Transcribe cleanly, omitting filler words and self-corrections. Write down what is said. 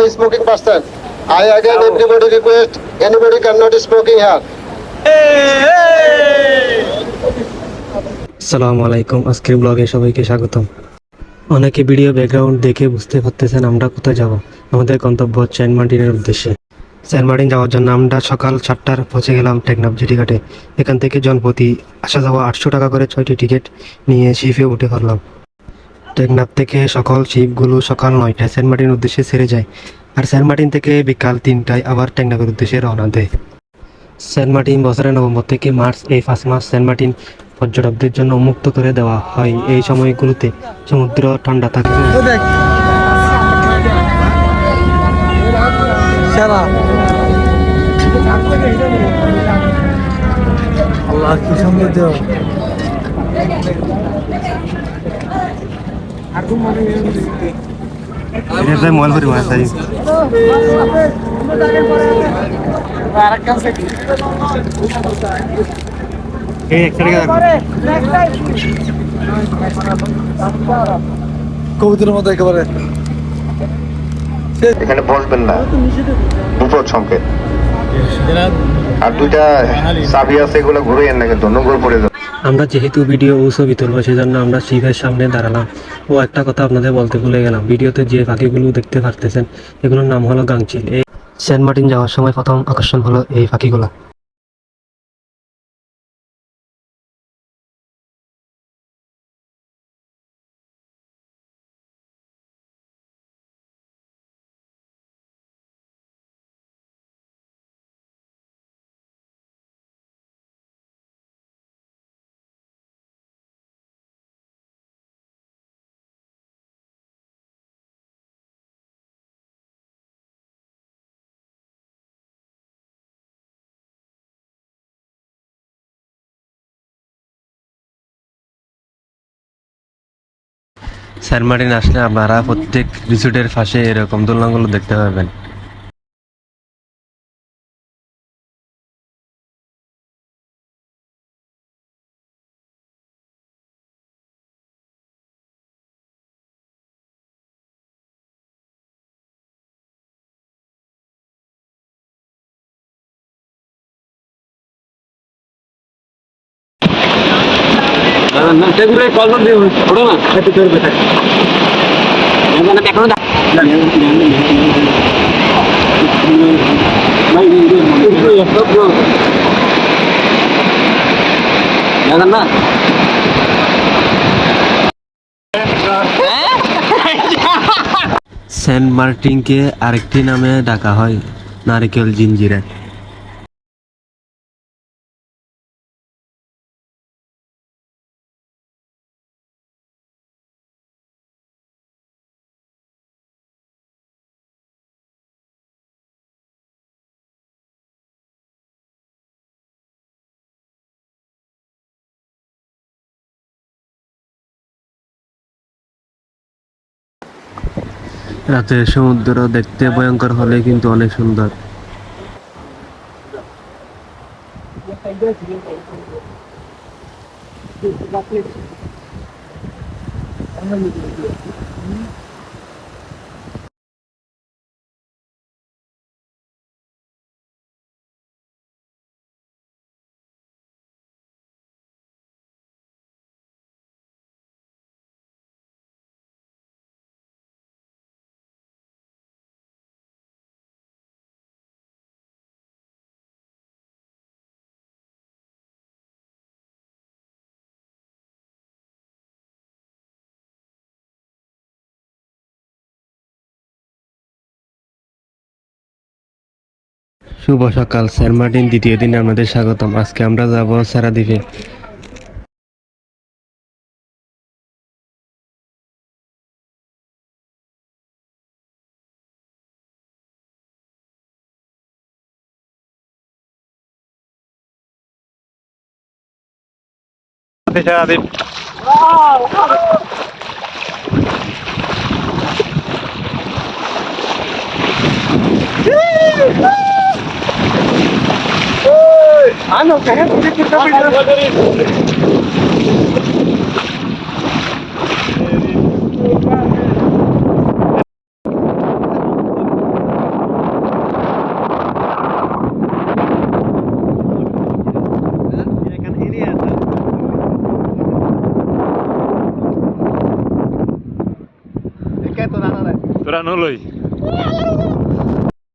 smoking person. I again everybody request anybody cannot smoking here. আসসালামু আলাইকুম, আজকের ব্লগে সবাইকে স্বাগতম। অনেকে ভিডিও ব্যাকগ্রাউন্ড দেখে বুঝতে পারতেছেন আমরা কোথায় যাব। আমাদের গন্তব্য সেন্ট মার্টিনের উদ্দেশ্যে। সেন্ট মার্টিন যাওয়ার জন্য আমরা সকাল 7টার পৌঁছে গেলাম টেকনাফ জেটিঘাটে। এখান থেকে জনপ্রতি আসা যাওয়া 800 টাকা করে 6টি টিকিট নিয়ে শিপে উঠে পড়লাম। টেকনাফ থেকে সকল শিপগুলো সকাল 9টায় সেন্ট মার্টিনের উদ্দেশ্যে ছেড়ে যায়, আর সেন্ট মার্টিন থেকে বিকাল 3টায় আবার টেকনাফের উদ্দেশ্যে রওনা দেয়। সেন্ট মার্টিন বছরের নভেম্বর থেকে মার্চ এই 5 মাস সেন্ট মার্টিন পর্যটকদের জন্য উন্মুক্ত করে দেওয়া হয়। এই সময়গুলোতে সমুদ্র ঠান্ডা থাকে। আল্লাহ কি সৌন্দর্য! মল করি মাছ তাই কবুতরের মতো একেবারে। এখানে বসবেন না, বিপদ সংকেত। আর দুইটা চাবি আছে, এগুলো ঘুরে না কিন্তু নোংর পড়ে যাবে। আমরা যেহেতু ভিডিও ও ছবি তুলবো সেজন্য আমরা শিপের সামনে দাঁড়ালাম। ও একটা কথা আপনাদের বলতে ভুলে গেলাম, ভিডিওতে যে পাখিগুলো দেখতে পারতেছেন এগুলোর নাম হলো গাংচিল। এই সেন্ট মার্টিন যাওয়ার সময় প্রথম আকর্ষণ হলো এই পাখিগুলা। সেন্ট মার্টিন আসলে আপনারা প্রত্যেক রিসোর্টের পাশে এরকম দোলনাগুলো দেখতে পাবেন। সেন্ট মার্টিনকে আরেকটি নামে ডাকা হয় নারিকেল জিঞ্জিরা। রাতে সমুদ্র দেখতে ভয়ঙ্কর হলে কিন্তু অনেক সুন্দর। শুভ সকাল, সেন্ট মার্টিন দ্বিতীয় দিনে আমাদের স্বাগতম। আজকে আমরা যাব সারাদ্বীপে। তোরা নলই